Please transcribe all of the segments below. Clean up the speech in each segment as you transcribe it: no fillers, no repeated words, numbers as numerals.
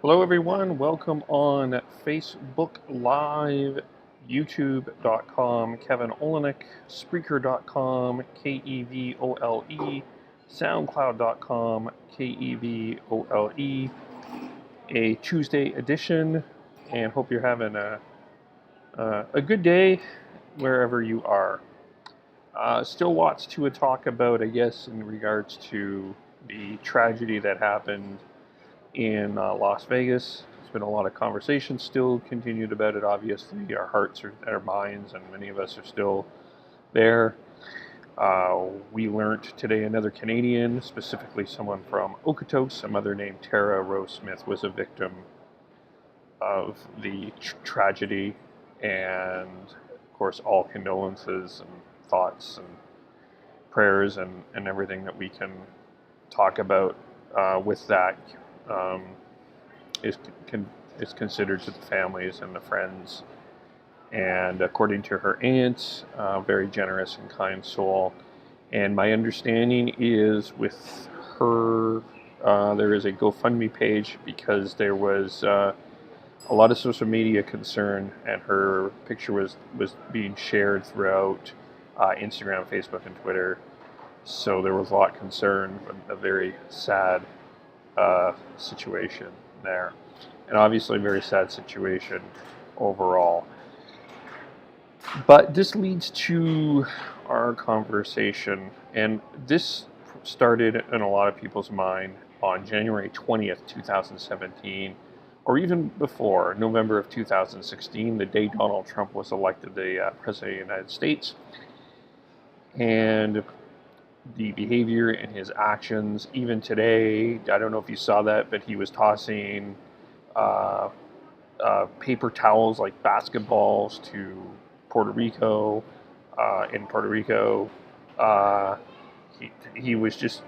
Hello, everyone. Welcome on Facebook Live, YouTube.com, KevinOlenick, Spreaker.com, KEVOLE, Soundcloud.com, KEVOLE, a Tuesday edition, and hope you're having a good day wherever you are. Still lots to talk about, I guess, in regards to the tragedy that happened in Las Vegas. There's been a lot of conversation still continued about it. Obviously, our hearts are, our minds, and many of us are still there. We learned today another Canadian, specifically someone from Okotoks, some mother named Tara Rose Smith, was a victim of the tragedy. And of course, all condolences and thoughts and prayers and everything that we can talk about with that is considered to the families and the friends. And according to her aunt, very generous and kind soul. And my understanding is with her, there is a GoFundMe page because there was a lot of social media concern, and her picture was being shared throughout Instagram, Facebook, and Twitter. So there was a lot of concern, a very sad situation there, and obviously a very sad situation overall. But this leads to our conversation, and this started in a lot of people's mind on January 20th, 2017, or even before, November of 2016, the day Donald Trump was elected the President of the United States. And the behavior and his actions, even today, I don't know if you saw that, but he was tossing paper towels like basketballs to Puerto Rico. In Puerto Rico, he was just,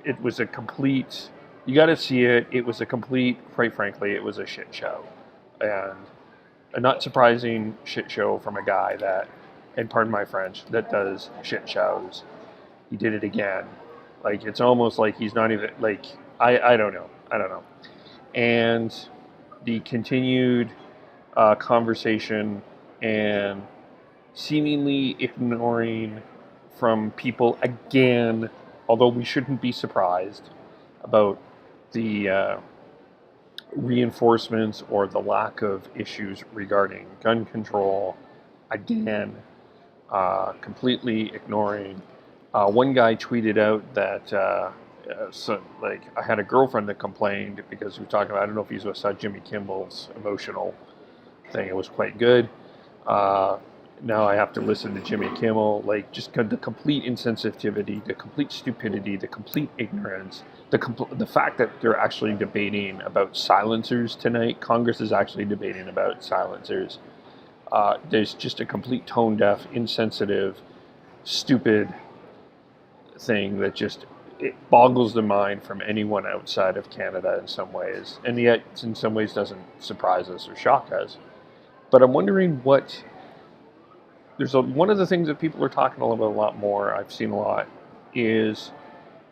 it was a complete, you got to see it, it was a complete, quite frankly, it was a shit show. And a not surprising shit show from a guy that, and pardon my French, that does shit shows. He did it again. Like, it's almost like he's not even, like, I don't know. And the continued conversation and seemingly ignoring from people again, although we shouldn't be surprised about the reinforcements or the lack of issues regarding gun control, again, completely ignoring. One guy tweeted out that, I had a girlfriend that complained because we were talking about, I don't know if you saw Jimmy Kimmel's emotional thing, it was quite good. Now I have to listen to Jimmy Kimmel, like, just the complete insensitivity, the complete stupidity, the complete ignorance, the fact that they're actually debating about silencers tonight. Congress is actually debating about silencers. There's just a complete tone-deaf, insensitive, stupid thing that just, it boggles the mind from anyone outside of Canada in some ways, and yet in some ways doesn't surprise us or shock us. But I'm wondering what, one of the things that people are talking about a lot more, I've seen a lot, is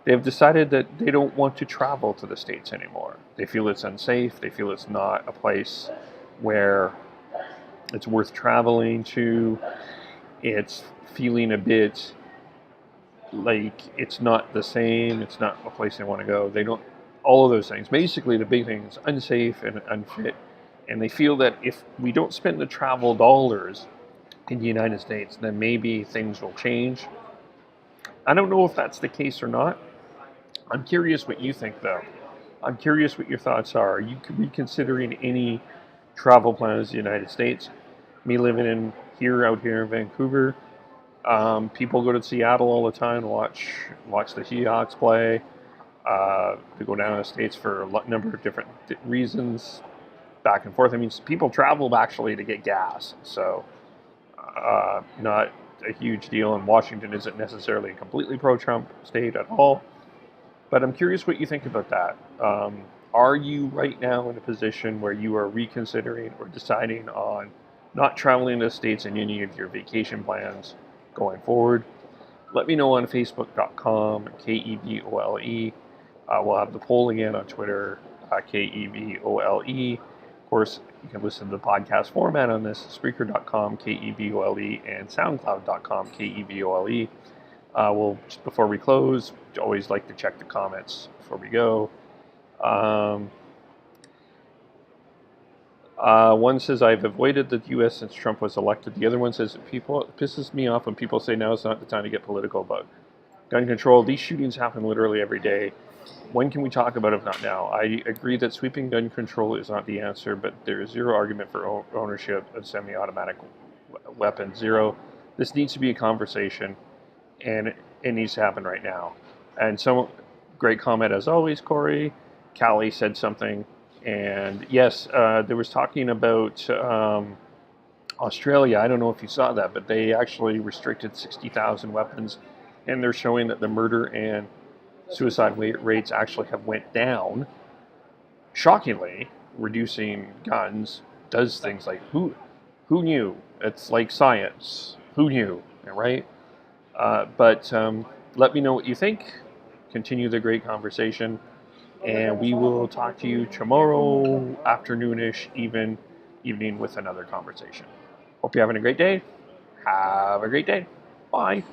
they've decided that they don't want to travel to the States anymore. They feel it's unsafe, they feel it's not a place where it's worth traveling to, it's feeling a bit like it's not the same, it's not a place they want to go. They don't, all of those things. Basically, the big thing is unsafe and unfit. And they feel that if we don't spend the travel dollars in the United States, then maybe things will change. I don't know if that's the case or not. I'm curious what you think, though. I'm curious what your thoughts are. Are you reconsidering any travel plans in the United States? Me living out here in Vancouver, people go to Seattle all the time to watch the Seahawks play. They go down to the States for a number of different reasons, back and forth. I mean, people travel actually to get gas, so not a huge deal. And Washington isn't necessarily a completely pro-Trump state at all. But I'm curious what you think about that. Are you right now in a position where you are reconsidering or deciding on not traveling to the States in any of your vacation plans going forward? Let me know on Facebook.com, KEVOLE. We'll have the poll again on Twitter. Kevole. Of course, you can listen to the podcast format on this, Spreaker.com, Kevole, and Soundcloud.com, Kevole. Well, just before we close, always like to check the comments before we go. One says, I've avoided the U.S. since Trump was elected. The other one says, it pisses me off when people say now is not the time to get political about gun control. These shootings happen literally every day. When can we talk about it if not now? I agree that sweeping gun control is not the answer, but there is zero argument for ownership of semi-automatic weapons. Zero. This needs to be a conversation, and it needs to happen right now. And some great comment as always, Corey. Callie said something. And yes, there was talking about Australia. I don't know if you saw that, but they actually restricted 60,000 weapons, and they're showing that the murder and suicide rates actually have went down. Shockingly, reducing guns does things like who knew? It's like science. Who knew? Right? But let me know what you think. Continue the great conversation. And we will talk to you tomorrow afternoonish, evening with another conversation. Hope you're having a great day. Have a great day. Bye.